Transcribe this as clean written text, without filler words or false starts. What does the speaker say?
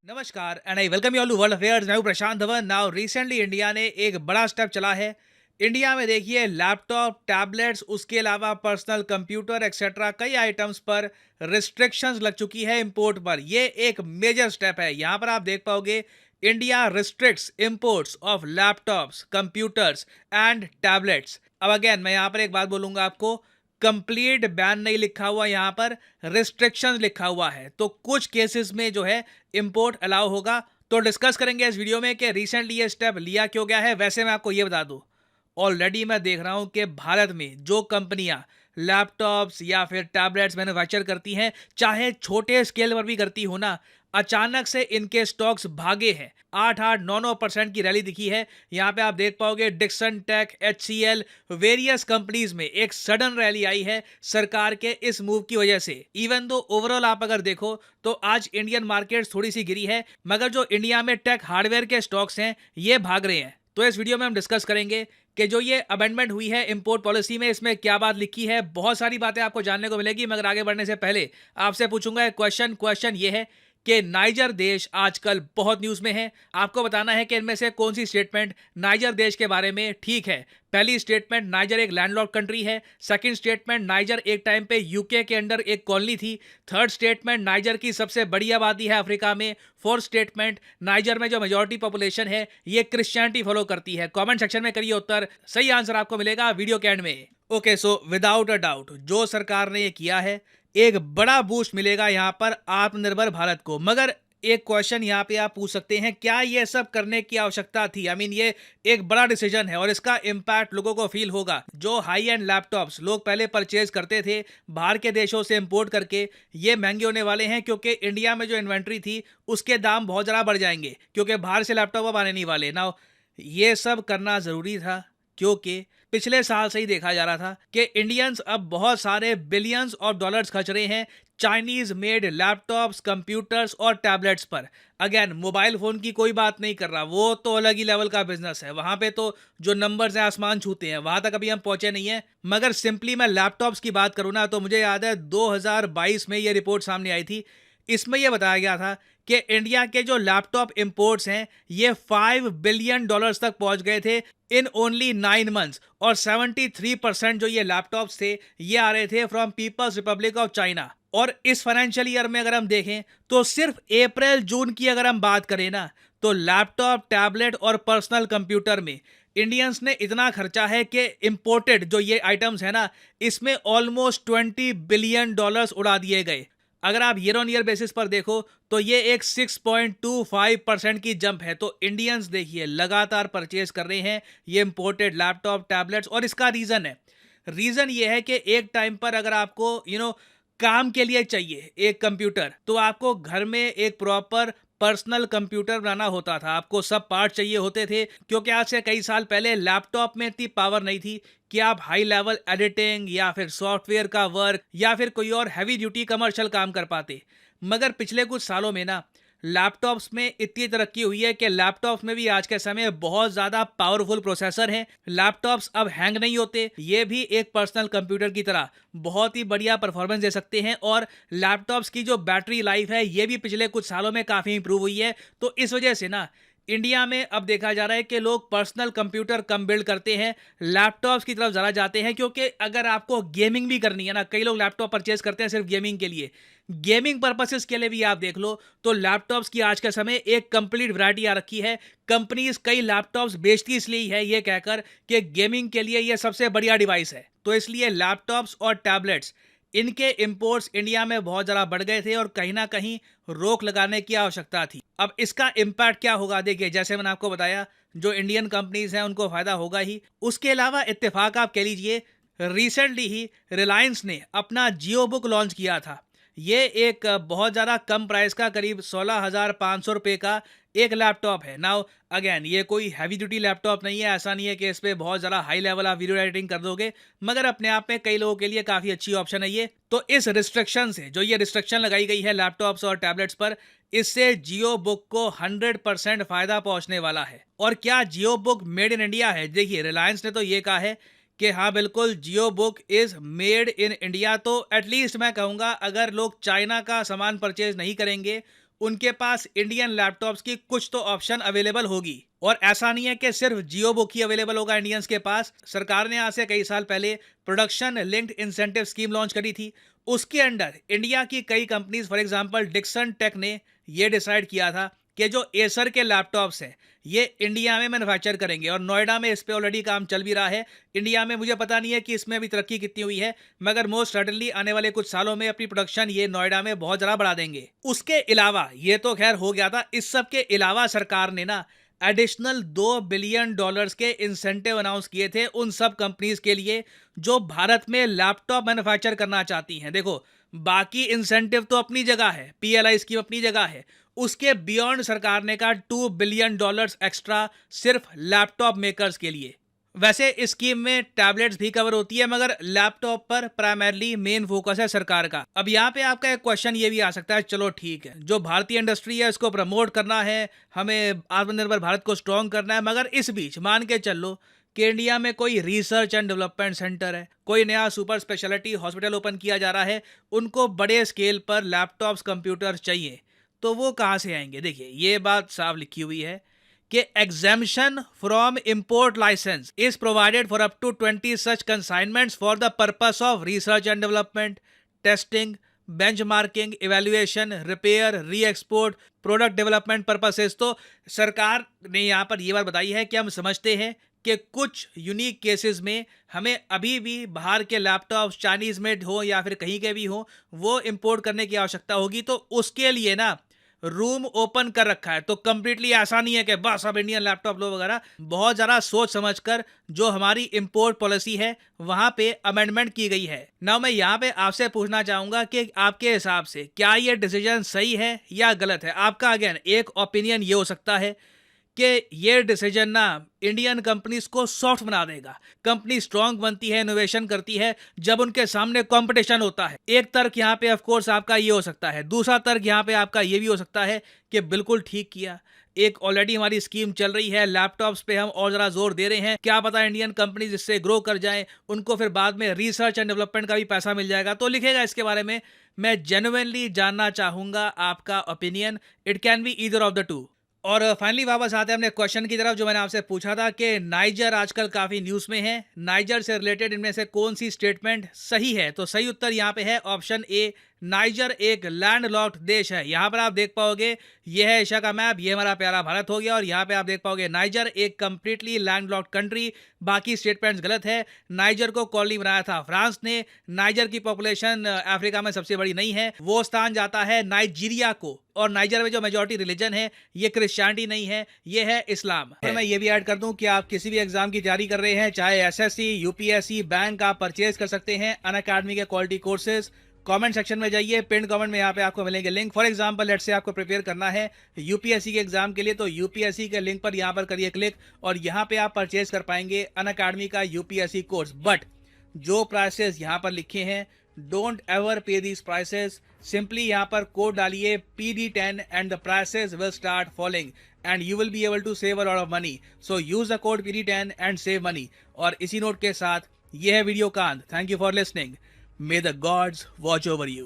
नमस्कार and I welcome you all to world affairs. मैं हूं Prashant Dhawan. Now recently India ने एक बड़ा स्टेप चला है। इंडिया में देखिए लैपटॉप, टैबलेट्स, उसके अलावा पर्सनल कंप्यूटर एक्सेट्रा कई आइटम्स पर रिस्ट्रिक्शंस लग चुकी है इंपोर्ट पर। ये एक मेजर स्टेप है। यहाँ पर आप देख पाओगे India restricts imports of laptops, computers and tablets. अब अगेन मैं यहाँ पर एक बात बोलूंगा आपको, कंप्लीट बैन नहीं लिखा हुआ, यहाँ पर रिस्ट्रिक्शंस लिखा हुआ है। तो कुछ केसेस में जो है इंपोर्ट अलाउ होगा। तो डिस्कस करेंगे इस वीडियो में कि रिसेंटली ये स्टेप लिया क्यों गया है। वैसे मैं आपको ये बता दूं, ऑलरेडी मैं देख रहा हूं कि भारत में जो कंपनियां लैपटॉप्स या फिर टैबलेट्स मैन्युफैक्चर करती हैं, चाहे छोटे स्केल पर भी करती हो ना, अचानक से इनके स्टॉक्स भागे हैं। 8-8, 9-9% की रैली दिखी है। यहाँ पे आप देख पाओगे Dixon Tech, HCL, various companies में एक सडन रैली आई है सरकार के इस मूव की वजह से। इवन दो ओवरऑल आप अगर देखो तो आज इंडियन मार्केट थोड़ी सी गिरी है, मगर जो इंडिया में टेक हार्डवेयर के स्टॉक्स हैं ये भाग रहे हैं। तो इस वीडियो में हम डिस्कस करेंगे कि जो ये अमेंडमेंट हुई है इंपोर्ट पॉलिसी में, इसमें क्या बात लिखी है। बहुत सारी बातें आपको जानने को मिलेगी, मगर आगे बढ़ने से पहले आपसे पूछूंगा एक क्वेश्चन ये है कि नाइजर देश आजकल बहुत न्यूज में है। आपको बताना है कि इनमें से कौन सी स्टेटमेंट नाइजर देश के बारे में ठीक है। पहली स्टेटमेंट, नाइजर एक लैंडलॉक्ड कंट्री है। सेकंड स्टेटमेंट, नाइजर एक टाइम पे यूके के अंडर एक कॉलोनी थी। थर्ड स्टेटमेंट, नाइजर की सबसे बड़ी आबादी है अफ्रीका में। फोर्थ स्टेटमेंट, नाइजर में जो मेजॉरिटी पॉपुलेशन है ये क्रिश्चियनिटी फॉलो करती है। कमेंट सेक्शन में करिए उत्तर, सही आंसर आपको मिलेगा वीडियो के एंड में। Okay, so without a doubt जो सरकार ने ये किया है, एक बड़ा बूस्ट मिलेगा यहाँ पर आत्मनिर्भर भारत को। मगर एक क्वेश्चन यहाँ पे आप पूछ सकते हैं, क्या ये सब करने की आवश्यकता थी? ये एक बड़ा डिसीजन है और इसका इम्पैक्ट लोगों को फील होगा। जो हाई एंड लैपटॉप्स लोग पहले परचेज करते थे बाहर के देशों से इंपोर्ट करके, ये महंगे होने वाले हैं, क्योंकि इंडिया में जो इन्वेंट्री थी उसके दाम बहुत ज़्यादा बढ़ जाएंगे, क्योंकि बाहर से लैपटॉप अब आने नहीं वाले ना। ये सब करना ज़रूरी था, क्योंकि पिछले साल से ही देखा जा रहा था कि इंडियंस अब बहुत सारे बिलियंस ऑफ डॉलर्स खर्च रहे हैं चाइनीज मेड लैपटॉप्स, कंप्यूटर्स और टैबलेट्स पर। अगेन मोबाइल फोन की कोई बात नहीं कर रहा, वो तो अलग ही लेवल का बिजनेस है। वहां पे तो जो नंबर्स हैं आसमान छूते हैं, वहां तक अभी हम पहुंचे नहीं है। मगर सिंपली मैं लैपटॉप्स की बात करूं ना, तो मुझे याद है 2022 में ये रिपोर्ट सामने आई थी। इसमें यह बताया गया था कि इंडिया के जो लैपटॉप इंपोर्ट्स हैं ये $5 बिलियन तक पहुंच गए थे इन ओनली 9 मंथ्स। और 73% जो ये लैपटॉप्स थे ये आ रहे थे from People's Republic of China. और इस फाइनेंशियल ईयर में अगर हम देखें तो सिर्फ अप्रैल जून की अगर हम बात करें ना, तो लैपटॉप, टैबलेट और पर्सनल कंप्यूटर में इंडियंस ने इतना खर्चा है कि इंपोर्टेड जो ये आइटम्स है ना, इसमें ऑलमोस्ट $20 बिलियन उड़ा दिए गए। अगर आप ईयर ऑन ईयर बेसिस पर देखो तो ये एक 6.25% की जंप है। तो इंडियंस देखिए लगातार परचेज कर रहे हैं ये इंपोर्टेड लैपटॉप, टैबलेट्स। और इसका रीजन ये है कि एक टाइम पर अगर आपको काम के लिए चाहिए एक कंप्यूटर, तो आपको घर में एक प्रॉपर पर्सनल कंप्यूटर बनाना होता था। आपको सब पार्ट चाहिए होते थे, क्योंकि आज से कई साल पहले लैपटॉप में इतनी पावर नहीं थी कि आप हाई लेवल एडिटिंग या फिर सॉफ्टवेयर का वर्क या फिर कोई और हैवी ड्यूटी कमर्शियल काम कर पाते। मगर पिछले कुछ सालों में ना लैपटॉप्स में इतनी तरक्की हुई है कि लैपटॉप्स में भी आज के समय बहुत ज़्यादा पावरफुल प्रोसेसर हैं। लैपटॉप्स अब हैंग नहीं होते, ये भी एक पर्सनल कंप्यूटर की तरह बहुत ही बढ़िया परफॉर्मेंस दे सकते हैं। और लैपटॉप्स की जो बैटरी लाइफ है ये भी पिछले कुछ सालों में काफ़ी इंप्रूव हुई है। तो इस वजह से ना इंडिया में अब देखा जा रहा है कि लोग पर्सनल कंप्यूटर कम बिल्ड करते हैं, लैपटॉप्स की तरफ ज़्यादा जाते हैं। क्योंकि अगर आपको गेमिंग भी करनी है ना, कई लोग लैपटॉप परचेज करते हैं सिर्फ गेमिंग के लिए। गेमिंग पर्पसेस के लिए भी आप देख लो तो लैपटॉप्स की आज के समय एक कंप्लीट वैरायटी आ रखी है। कंपनीज कई लैपटॉप्स बेचती इसलिए ही है ये कहकर कि गेमिंग के लिए ये सबसे बढ़िया डिवाइस है। तो इसलिए लैपटॉप्स और टैबलेट्स, इनके इंपोर्ट्स इंडिया में बहुत ज़्यादा बढ़ गए थे और कहीं ना कहीं रोक लगाने की आवश्यकता थी। अब इसका इम्पैक्ट क्या होगा, देखिए जैसे मैंने आपको बताया, जो इंडियन कंपनीज हैं उनको फायदा होगा ही। उसके अलावा इत्तेफाक आप कह लीजिए, रिसेंटली ही रिलायंस ने अपना जियो बुक लॉन्च किया था। ये एक बहुत ज़्यादा कम प्राइस का, करीब 16,500 रुपये का एक लैपटॉप है। नाउ अगेन ये कोई हैवी ड्यूटी लैपटॉप नहीं है, ऐसा नहीं है कि इस पर बहुत ज़्यादा हाई लेवल आप वीडियो एडिटिंग कर दोगे, मगर अपने आप में कई लोगों के लिए काफ़ी अच्छी ऑप्शन है ये। तो इस रिस्ट्रिक्शन से, जो ये रिस्ट्रिक्शन लगाई गई है लैपटॉप्स और टैबलेट्स पर, इससे जियो बुक को 100% फ़ायदा पहुंचने वाला है। और क्या जियो बुक मेड इन इंडिया है? देखिए रिलायंस ने तो ये कहा है कि हाँ बिल्कुल Jio book is made in India. तो एटलीस्ट मैं कहूँगा अगर लोग चाइना का सामान परचेज नहीं करेंगे, उनके पास इंडियन लैपटॉप्स की कुछ तो ऑप्शन अवेलेबल होगी। और ऐसा नहीं है कि सिर्फ जियो बुक ही अवेलेबल होगा इंडियंस के पास। सरकार ने आज से कई साल पहले production linked incentive scheme launch करी थी। उसके अंडर इंडिया की कई companies, for example Dixon Tech ने ये डिसाइड किया था कि जो एसर के लैपटॉप्स हैं ये इंडिया में मैन्युफैक्चर करेंगे, और नोएडा में इस पे ऑलरेडी काम चल भी रहा है। इंडिया में मुझे पता नहीं है कि इसमें अभी तरक्की कितनी हुई है, मगर मोस्ट सर्टेनली आने वाले कुछ सालों में अपनी प्रोडक्शन ये नोएडा में बहुत ज़्यादा बढ़ा देंगे। उसके अलावा ये तो खैर हो गया था, इस सब के अलावा सरकार ने ना एडिशनल $2 बिलियन के इंसेंटिव अनाउंस किए थे उन सब कंपनीज के लिए जो भारत में लैपटॉप मैन्युफैक्चर करना चाहती हैं। देखो, बाकी इंसेंटिव तो अपनी जगह है, पीएलआई स्कीम अपनी जगह है, उसके बियॉन्ड सरकार ने कहा $2 बिलियन एक्स्ट्रा सिर्फ लैपटॉप मेकर्स के लिए। वैसे इस स्कीम में टैबलेट्स भी कवर होती है, मगर लैपटॉप पर प्राइमरली मेन फोकस है सरकार का। अब यहाँ पे आपका एक क्वेश्चन ये भी आ सकता है, चलो ठीक है, जो भारतीय इंडस्ट्री है उसको प्रमोट करना है, हमें आत्मनिर्भर भारत को स्ट्रॉन्ग करना है, मगर इस बीच मान के चल लो कि इंडिया में कोई रिसर्च एंड डेवलपमेंट सेंटर है, कोई नया सुपर स्पेशलिटी हॉस्पिटल ओपन किया जा रहा है, उनको बड़े स्केल पर लैपटॉप्स कंप्यूटर चाहिए, तो वो कहाँ से आएंगे? देखिए, ये बात साफ लिखी हुई है कि exemption from import license is provided for up to 20 such consignments for the purpose of research and development, testing, benchmarking, evaluation, repair, re-export, product development purposes. तो सरकार ने यहाँ पर ये बात बताई है कि हम समझते हैं कि कुछ यूनिक केसेस में हमें अभी भी बाहर के लैपटॉप चाइनीज मेड हो या फिर कहीं के भी हो, वो इंपोर्ट करने की आवश्यकता होगी। तो उसके लिए ना रूम ओपन कर रखा है। तो कंप्लीटली ऐसा नहीं है कि बस अब इंडियन लैपटॉप लो वगैरह, बहुत ज़्यादा सोच समझकर जो हमारी इंपोर्ट पॉलिसी है वहाँ पे अमेंडमेंट की गई है ना। मैं यहाँ पे आपसे पूछना चाहूँगा कि आपके हिसाब से क्या ये डिसीजन सही है या गलत है? आपका अगेन एक ओपिनियन ये हो सकता है कि ये डिसीजन ना इंडियन कंपनीज को सॉफ्ट बना देगा। कंपनी स्ट्रांग बनती है, इनोवेशन करती है जब उनके सामने कंपटीशन होता है। एक तर्क यहाँ पे ऑफ कोर्स आपका ये हो सकता है, दूसरा तर्क यहाँ पे आपका ये भी हो सकता है कि बिल्कुल ठीक किया, एक ऑलरेडी हमारी स्कीम चल रही है, लैपटॉप्स पे हम और ज़रा जोर दे रहे हैं, क्या पता इंडियन कंपनीज इससे ग्रो कर जाएं, उनको फिर बाद में रिसर्च एंड डेवलपमेंट का भी पैसा मिल जाएगा। तो लिखेगा इसके बारे में, मैं जेन्युइनली जानना चाहूँगा आपका opinion. It can be either of the two. और फाइनली वापस आते हैं अपने क्वेश्चन की तरफ जो मैंने आपसे पूछा था कि नाइजर आजकल काफ़ी न्यूज़ में है, नाइजर से रिलेटेड इनमें से कौन सी स्टेटमेंट सही है? तो सही उत्तर यहाँ पे है ऑप्शन ए, नाइजर एक लैंडलॉक्ड देश है। यहाँ पर आप देख पाओगे, ये है एशिया का मैप, ये हमारा प्यारा भारत हो गया, और यहाँ पे आप देख पाओगे नाइजर एक कंप्लीटली लैंडलॉक्ड कंट्री। बाकी स्टेटमेंट्स गलत है। नाइजर को कॉलोनी बनाया था फ्रांस ने। नाइजर की पॉपुलेशन अफ्रीका में सबसे बड़ी नहीं है, वो स्थान जाता है नाइजीरिया को। और नाइजर में जो मेजॉरिटी रिलीजन है ये क्रिश्चियनिटी नहीं है, ये है इस्लाम। और मैं ये भी ऐड कर दूं कि आप किसी भी एग्जाम की तैयारी कर रहे हैं, चाहे एसएससी, यूपीएससी, बैंक, आप परचेज कर सकते हैं अनअकैडमी के क्वालिटी कोर्सेज। कमेंट सेक्शन में जाइए, पिन कमेंट में यहाँ पे आपको मिलेंगे link. For example let's say आपको प्रिपेयर करना है यूपीएससी के एग्जाम के लिए, तो यूपीएससी के लिंक पर यहाँ पर करिए क्लिक, और यहाँ पे आप परचेज कर पाएंगे अनअकैडमी का यूपीएससी कोर्स। बट जो प्राइसेस यहाँ पर लिखे हैं, don't ever pay these prices. Simply यहाँ पर कोड डालिए PD10 and the prices will start falling and you will be able to save a lot of money. So use the code PD10 and save money. और इसी note के साथ ये है video का अंत। Thank you for listening. May the gods watch over you.